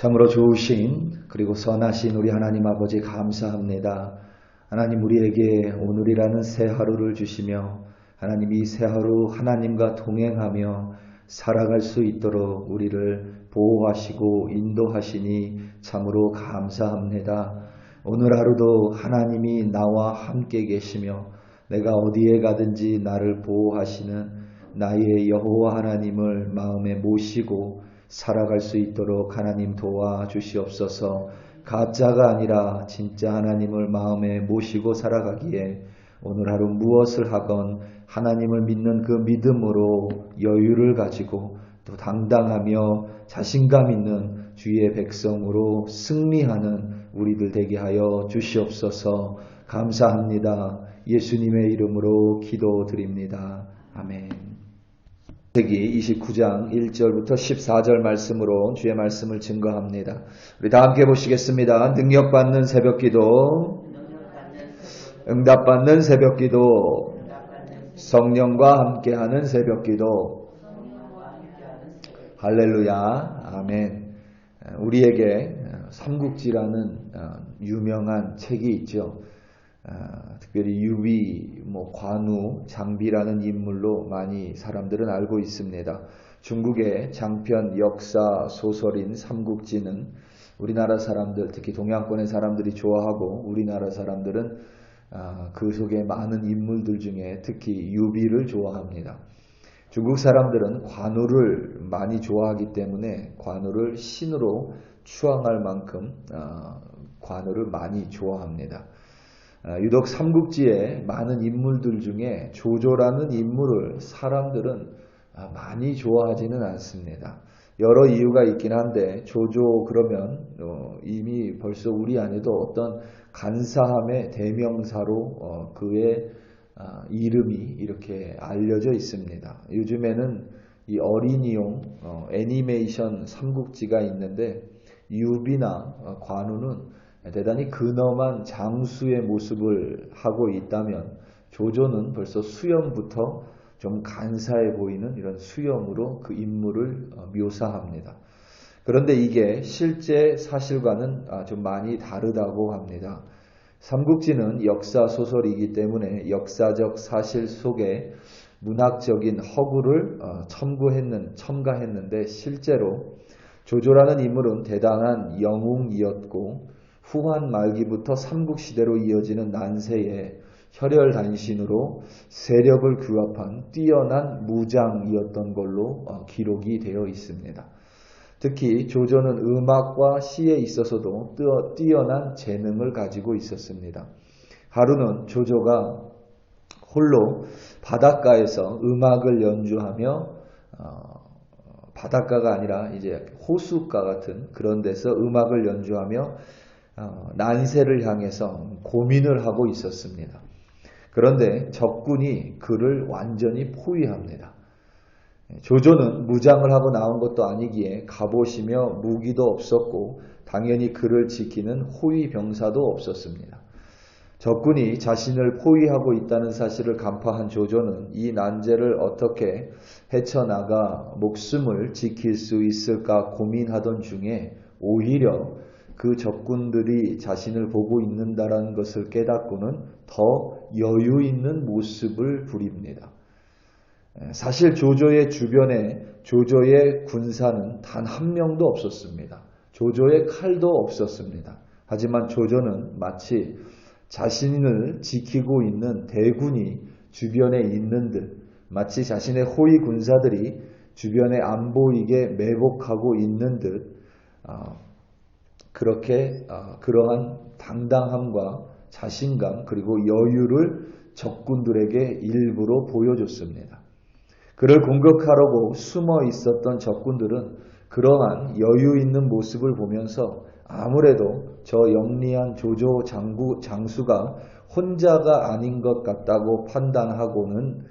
참으로 좋으신 그리고 선하신 우리 하나님 아버지 감사합니다. 하나님 우리에게 오늘이라는 새 하루를 주시며 하나님 이 새 하루 하나님과 동행하며 살아갈 수 있도록 우리를 보호하시고 인도하시니 참으로 감사합니다. 오늘 하루도 하나님이 나와 함께 계시며 내가 어디에 가든지 나를 보호하시는 나의 여호와 하나님을 마음에 모시고 살아갈 수 있도록 하나님 도와주시옵소서. 가짜가 아니라 진짜 하나님을 마음에 모시고 살아가기에 오늘 하루 무엇을 하건 하나님을 믿는 그 믿음으로 여유를 가지고 또 당당하며 자신감 있는 주의 백성으로 승리하는 우리들 되게 하여 주시옵소서. 감사합니다. 예수님의 이름으로 기도드립니다. 아멘. 창세기 29장 1절부터 14절 말씀으로 주의 말씀을 증거합니다. 우리 다 함께 보시겠습니다. 능력받는 새벽기도, 응답받는 새벽기도, 성령과 함께하는 새벽기도. 할렐루야. 아멘. 우리에게 삼국지라는 유명한 책이 있죠. 특별히 유비, 관우, 장비라는 인물로 많이 사람들은 알고 있습니다. 중국의 장편 역사 소설인 삼국지는 우리나라 사람들, 특히 동양권의 사람들이 좋아하고 우리나라 사람들은 그 속에 많은 인물들 중에 특히 유비를 좋아합니다. 중국 사람들은 관우를 많이 좋아하기 때문에 관우를 신으로 추앙할 만큼 관우를 많이 좋아합니다. 유독 삼국지의 많은 인물들 중에 조조라는 인물을 사람들은 많이 좋아하지는 않습니다. 여러 이유가 있긴 한데 조조 그러면 이미 벌써 우리 안에도 어떤 간사함의 대명사로 그의 이름이 이렇게 알려져 있습니다. 요즘에는 이 어린이용 애니메이션 삼국지가 있는데 유비나 관우는 대단히 근엄한 장수의 모습을 하고 있다면 조조는 벌써 수염부터 좀 간사해 보이는 이런 수염으로 그 인물을 묘사합니다. 그런데 이게 실제 사실과는 좀 많이 다르다고 합니다. 삼국지는 역사 소설이기 때문에 역사적 사실 속에 문학적인 허구를 첨가했는데 실제로 조조라는 인물은 대단한 영웅이었고 후한 말기부터 삼국시대로 이어지는 난세에 혈혈단신으로 세력을 규합한 뛰어난 무장이었던 걸로 기록이 되어 있습니다. 특히 조조는 음악과 시에 있어서도 뛰어난 재능을 가지고 있었습니다. 하루는 조조가 홀로 바닷가에서 음악을 연주하며 바닷가가 아니라 이제 호숫가 같은 그런 데서 음악을 연주하며 난세를 향해서 고민을 하고 있었습니다. 그런데 적군이 그를 완전히 포위합니다. 조조는 무장을 하고 나온 것도 아니기에 갑옷이며 무기도 없었고 당연히 그를 지키는 호위 병사도 없었습니다. 적군이 자신을 포위하고 있다는 사실을 간파한 조조는 이 난제를 어떻게 헤쳐나가 목숨을 지킬 수 있을까 고민하던 중에 오히려 그 적군들이 자신을 보고 있는다라는 것을 깨닫고는 더 여유 있는 모습을 부립니다. 사실 조조의 주변에 조조의 군사는 단 한 명도 없었습니다. 조조의 칼도 없었습니다. 하지만 조조는 마치 자신을 지키고 있는 대군이 주변에 있는 듯 마치 자신의 호위 군사들이 주변에 안 보이게 매복하고 있는 듯 그렇게 그러한 당당함과 자신감 그리고 여유를 적군들에게 일부러 보여줬습니다. 그를 공격하려고 숨어 있었던 적군들은 그러한 여유 있는 모습을 보면서 아무래도 저 영리한 조조 장수가 혼자가 아닌 것 같다고 판단하고는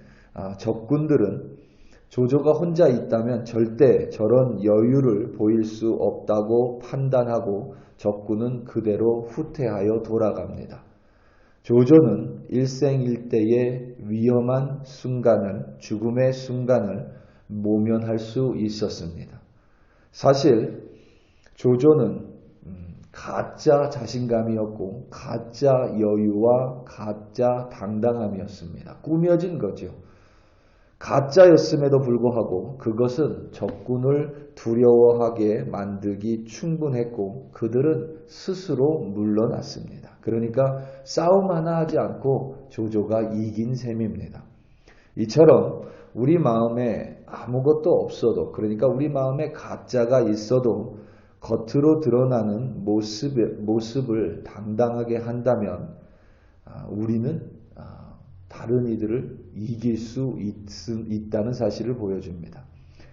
적군들은 조조가 혼자 있다면 절대 저런 여유를 보일 수 없다고 판단하고 적군은 그대로 후퇴하여 돌아갑니다. 조조는 일생일대의 위험한 순간을, 죽음의 순간을 모면할 수 있었습니다. 사실 조조는 가짜 자신감이었고 가짜 여유와 가짜 당당함이었습니다. 꾸며진 거죠. 가짜였음에도 불구하고 그것은 적군을 두려워하게 만들기 충분했고 그들은 스스로 물러났습니다. 그러니까 싸움 하나 하지 않고 조조가 이긴 셈입니다. 이처럼 우리 마음에 아무것도 없어도, 그러니까 우리 마음에 가짜가 있어도 겉으로 드러나는 모습을 당당하게 한다면 우리는 다른 이들을 이길 수 있다는 사실을 보여줍니다.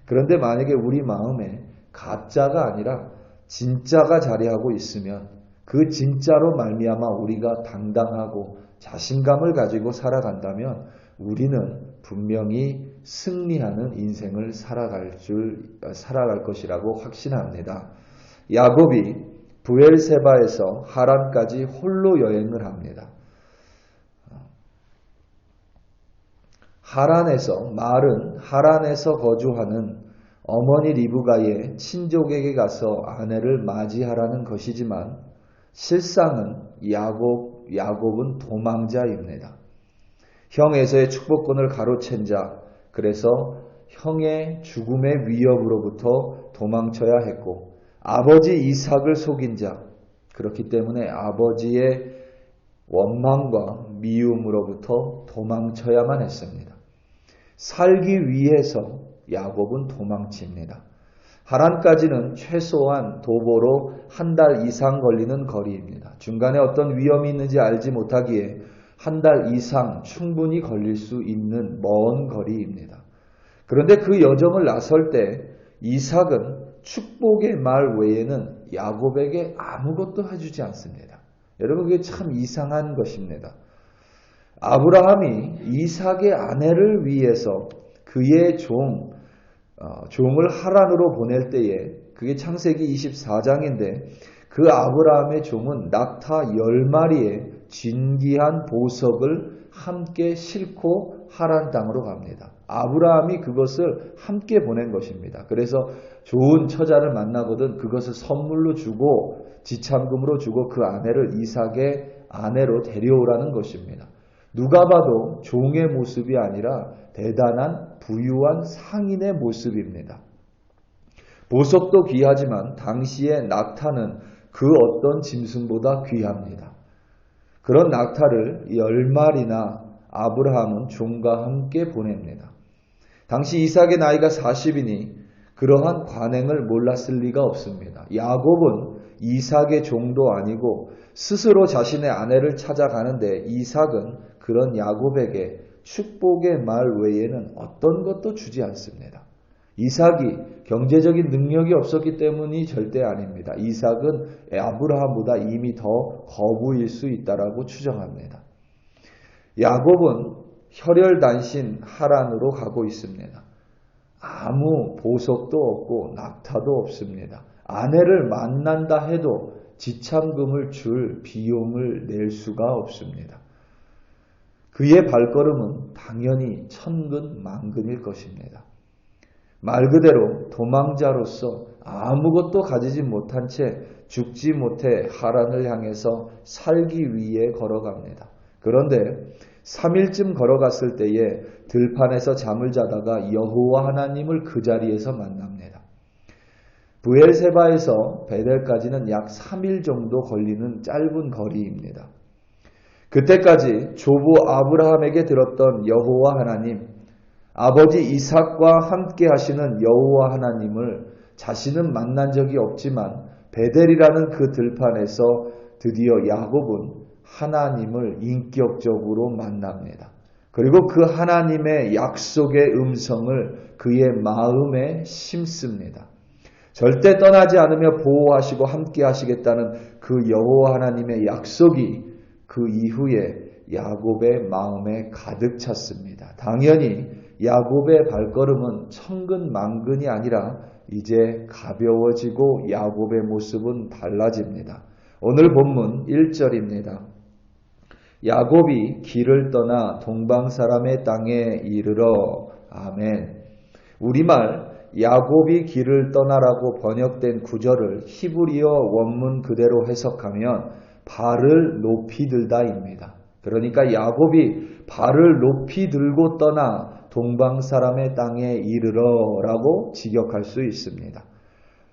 그런데 만약에 우리 마음에 가짜가 아니라 진짜가 자리하고 있으면 그 진짜로 말미암아 우리가 당당하고 자신감을 가지고 살아간다면 우리는 분명히 승리하는 인생을 살아갈 것이라고 확신합니다. 야곱이 브엘세바에서 하란까지 홀로 여행을 합니다. 말은 하란에서 거주하는 어머니 리브가의 친족에게 가서 아내를 맞이하라는 것이지만 실상은 야곱은 도망자입니다. 형 에서의 축복권을 가로챈 자, 그래서 형의 죽음의 위협으로부터 도망쳐야 했고 아버지 이삭을 속인 자, 그렇기 때문에 아버지의 원망과 미움으로부터 도망쳐야만 했습니다. 살기 위해서 야곱은 도망칩니다. 하란까지는 최소한 도보로 한 달 이상 걸리는 거리입니다. 중간에 어떤 위험이 있는지 알지 못하기에 한 달 이상 충분히 걸릴 수 있는 먼 거리입니다. 그런데 그 여정을 나설 때 이삭은 축복의 말 외에는 야곱에게 아무것도 해주지 않습니다. 여러분, 그게 참 이상한 것입니다. 아브라함이 이삭의 아내를 위해서 그의 종을 하란으로 보낼 때에, 그게 창세기 24장인데 그 아브라함의 종은 낙타 10마리의 진귀한 보석을 함께 싣고 하란 땅으로 갑니다. 아브라함이 그것을 함께 보낸 것입니다. 그래서 좋은 처자를 만나거든 그것을 선물로 주고 지참금으로 주고 그 아내를 이삭의 아내로 데려오라는 것입니다. 누가 봐도 종의 모습이 아니라 대단한 부유한 상인의 모습입니다. 보석도 귀하지만 당시의 낙타는 그 어떤 짐승보다 귀합니다. 그런 낙타를 10마리나 아브라함은 종과 함께 보냅니다. 당시 이삭의 나이가 40이니 그러한 관행을 몰랐을 리가 없습니다. 야곱은 이삭의 종도 아니고 스스로 자신의 아내를 찾아가는데 이삭은 그런 야곱에게 축복의 말 외에는 어떤 것도 주지 않습니다. 이삭이 경제적인 능력이 없었기 때문이 절대 아닙니다. 이삭은 아브라함보다 이미 더 거부일 수 있다라고 추정합니다. 야곱은 혈혈단신 하란으로 가고 있습니다. 아무 보석도 없고 낙타도 없습니다. 아내를 만난다 해도 지참금을 줄 비용을 낼 수가 없습니다. 그의 발걸음은 당연히 천근만근일 것입니다. 말 그대로 도망자로서 아무것도 가지지 못한 채 죽지 못해 하란을 향해서 살기 위해 걸어갑니다. 그런데 3일쯤 걸어갔을 때에 들판에서 잠을 자다가 여호와 하나님을 그 자리에서 만납니다. 브엘세바에서 베델까지는 약 3일 정도 걸리는 짧은 거리입니다. 그때까지 조부 아브라함에게 들었던 여호와 하나님, 아버지 이삭과 함께 하시는 여호와 하나님을 자신은 만난 적이 없지만 베델이라는 그 들판에서 드디어 야곱은 하나님을 인격적으로 만납니다. 그리고 그 하나님의 약속의 음성을 그의 마음에 심습니다. 절대 떠나지 않으며 보호하시고 함께 하시겠다는 그 여호와 하나님의 약속이 그 이후에 야곱의 마음에 가득 찼습니다. 당연히 야곱의 발걸음은 천근만근이 아니라 이제 가벼워지고 야곱의 모습은 달라집니다. 오늘 본문 1절입니다. 야곱이 길을 떠나 동방 사람의 땅에 이르러. 아멘. 우리말 야곱이 길을 떠나라고 번역된 구절을 히브리어 원문 그대로 해석하면 발을 높이 들다입니다. 그러니까 야곱이 발을 높이 들고 떠나 동방 사람의 땅에 이르러라고 직역할 수 있습니다.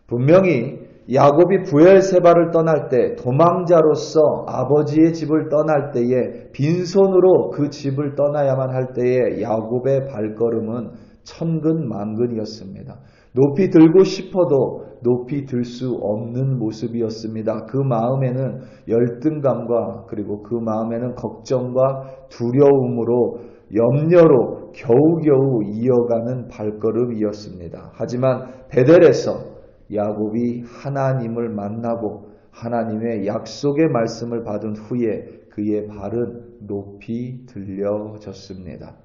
분명히 야곱이 브엘세바를 떠날 때 도망자로서 아버지의 집을 떠날 때에 빈손으로 그 집을 떠나야만 할 때에 야곱의 발걸음은 천근만근이었습니다. 높이 들고 싶어도 높이 들 수 없는 모습이었습니다. 그 마음에는 열등감과 그리고 그 마음에는 걱정과 두려움으로 염려로 겨우겨우 이어가는 발걸음이었습니다. 하지만 베델에서 야곱이 하나님을 만나고 하나님의 약속의 말씀을 받은 후에 그의 발은 높이 들려졌습니다.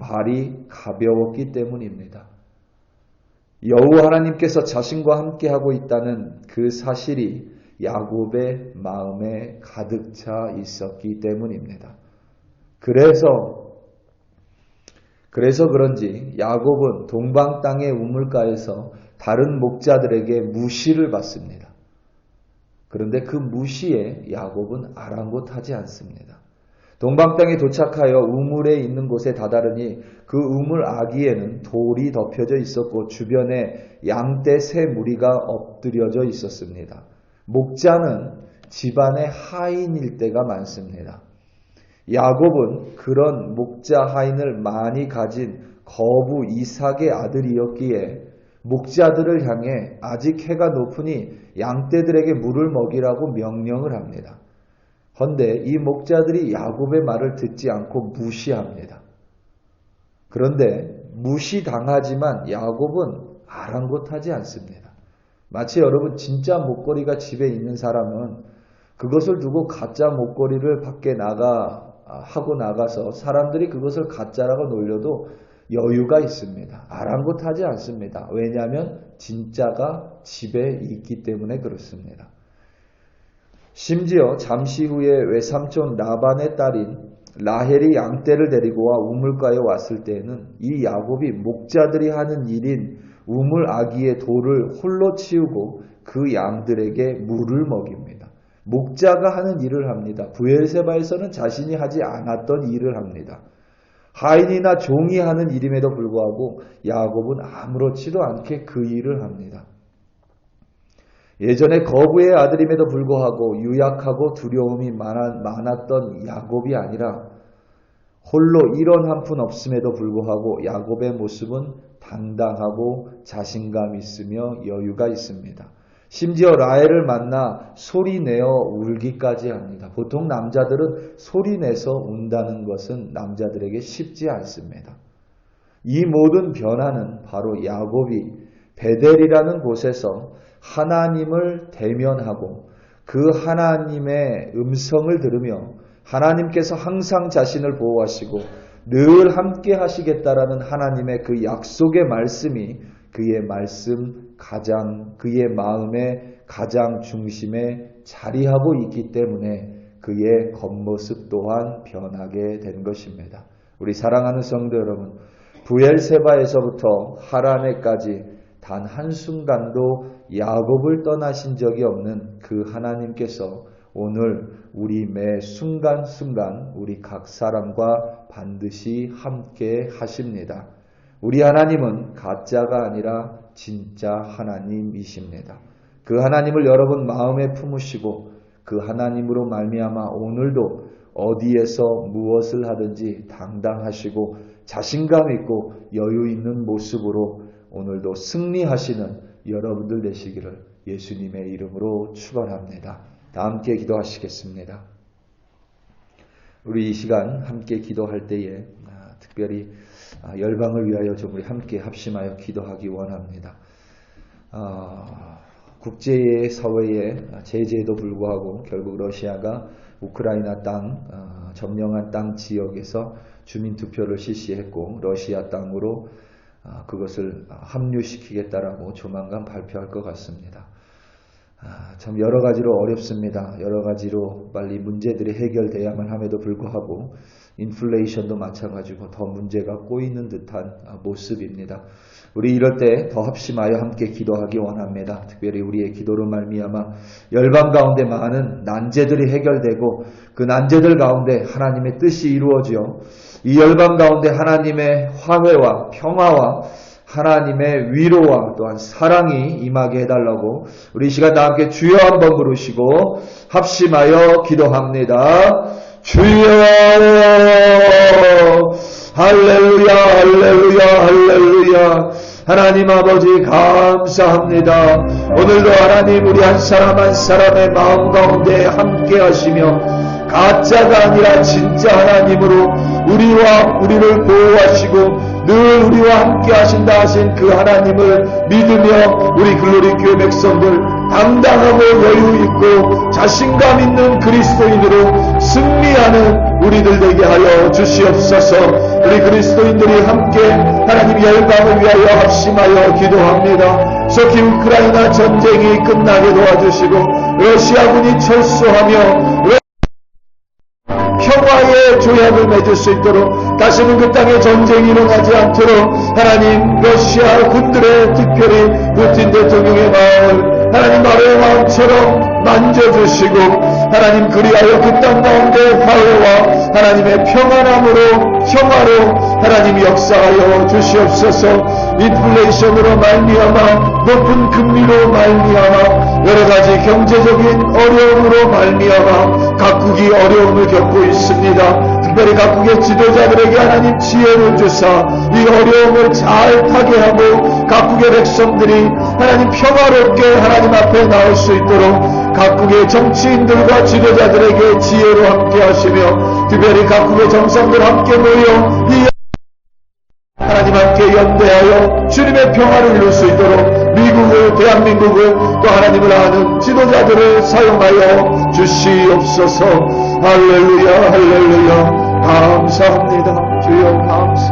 발이 가벼웠기 때문입니다. 여호와 하나님께서 자신과 함께하고 있다는 그 사실이 야곱의 마음에 가득 차 있었기 때문입니다. 그래서 그런지 야곱은 동방 땅의 우물가에서 다른 목자들에게 무시를 받습니다. 그런데 그 무시에 야곱은 아랑곳하지 않습니다. 동방 땅에 도착하여 우물에 있는 곳에 다다르니 그 우물 아기에는 돌이 덮여져 있었고 주변에 양떼 새 무리가 엎드려져 있었습니다. 목자는 집안의 하인일 때가 많습니다. 야곱은 그런 목자 하인을 많이 가진 거부 이삭의 아들이었기에 목자들을 향해 아직 해가 높으니 양떼들에게 물을 먹이라고 명령을 합니다. 헌데 이 목자들이 야곱의 말을 듣지 않고 무시합니다. 그런데 무시당하지만 야곱은 아랑곳하지 않습니다. 마치 여러분 진짜 목걸이가 집에 있는 사람은 그것을 두고 가짜 목걸이를 밖에 하고 나가서 사람들이 그것을 가짜라고 놀려도 여유가 있습니다. 아랑곳하지 않습니다. 왜냐하면 진짜가 집에 있기 때문에 그렇습니다. 심지어 잠시 후에 외삼촌 라반의 딸인 라헬이 양떼를 데리고 와 우물가에 왔을 때에는 이 야곱이 목자들이 하는 일인 우물 아기의 돌을 홀로 치우고 그 양들에게 물을 먹입니다. 목자가 하는 일을 합니다. 브엘세바에서는 자신이 하지 않았던 일을 합니다. 하인이나 종이 하는 일임에도 불구하고 야곱은 아무렇지도 않게 그 일을 합니다. 예전에 거부의 아들임에도 불구하고 유약하고 두려움이 많았던 야곱이 아니라 홀로 일원 한 푼 없음에도 불구하고 야곱의 모습은 당당하고 자신감 있으며 여유가 있습니다. 심지어 라헬을 만나 소리내어 울기까지 합니다. 보통 남자들은 소리내서 운다는 것은 남자들에게 쉽지 않습니다. 이 모든 변화는 바로 야곱이 베델이라는 곳에서 하나님을 대면하고 그 하나님의 음성을 들으며 하나님께서 항상 자신을 보호하시고 늘 함께 하시겠다라는 하나님의 그 약속의 말씀이 그의 마음의 가장 중심에 자리하고 있기 때문에 그의 겉모습 또한 변하게 된 것입니다. 우리 사랑하는 성도 여러분, 브엘세바에서부터 하란에까지 단 한순간도 야곱을 떠나신 적이 없는 그 하나님께서 오늘 우리 매 순간순간 우리 각 사람과 반드시 함께 하십니다. 우리 하나님은 가짜가 아니라 진짜 하나님이십니다. 그 하나님을 여러분 마음에 품으시고 그 하나님으로 말미암아 오늘도 어디에서 무엇을 하든지 당당하시고 자신감 있고 여유 있는 모습으로 오늘도 승리하시는 여러분들 되시기를 예수님의 이름으로 축원합니다. 다 함께 기도하시겠습니다. 우리 이 시간 함께 기도할 때에 특별히 열방을 위하여 좀 우리 함께 합심하여 기도하기 원합니다. 국제 사회의 제재에도 불구하고 결국 러시아가 우크라이나 땅 점령한 땅 지역에서 주민투표를 실시했고 러시아 땅으로 그것을 합류시키겠다라고 조만간 발표할 것 같습니다. 참 여러 가지로 어렵습니다. 여러 가지로 빨리 문제들이 해결돼야만 함에도 불구하고 인플레이션도 마찬가지고 더 문제가 꼬이는 듯한 모습입니다. 우리 이럴 때 더 합심하여 함께 기도하기 원합니다. 특별히 우리의 기도로 말미암아 열방 가운데 많은 난제들이 해결되고 그 난제들 가운데 하나님의 뜻이 이루어져 이 열방 가운데 하나님의 화해와 평화와 하나님의 위로와 또한 사랑이 임하게 해달라고 우리 이 시간 다 함께 주여 한번 부르시고 합심하여 기도합니다. 주여 할렐루야 할렐루야 할렐루야. 하나님 아버지 감사합니다. 오늘도 하나님 우리 한 사람 한 사람의 마음 가운데 함께 하시며 가짜가 아니라 진짜 하나님으로 우리를 보호하시고 늘 우리와 함께 하신다 하신 그 하나님을 믿으며 우리 글로리 교회 백성들 당당하고 여유 있고 자신감 있는 그리스도인으로 승리하는 우리들 되게 하여 주시옵소서. 우리 그리스도인들이 함께 하나님 열방을 위하여 합심하여 기도합니다. 속히 우크라이나 전쟁이 끝나게 도와주시고 러시아군이 철수하며 평화의 조약을 맺을 수 있도록 다시는 그 땅에 전쟁이 일어나지 않도록 하나님 러시아 군들의 특별히 푸틴 대통령의 마음을 하나님 바로의 마음처럼 만져주시고 하나님 그리하여 그 땅 가운데 화해와 하나님의 평화로 하나님 역사하여 주시옵소서. 인플레이션으로 말미암아 높은 금리로 말미암아 여러가지 경제적인 어려움으로 말미암아 각국이 어려움을 겪고 있습니다. 특별히 각국의 지도자들에게 하나님 지혜를 주사 이 어려움을 잘 타게 하고 각국의 백성들이 하나님 평화롭게 하나님 앞에 나올 수 있도록 각국의 정치인들과 지도자들에게 지혜로 함께 하시며 특별히 각국의 정상들 함께 모여 이 하나님 함께 연대하여 주님의 평화를 이룰 수 있도록 미국을 대한민국을 또 하나님을 아는 지도자들을 사용하여 주시옵소서. 할렐루야 할렐루야 감사합니다. 주여 감사합니다.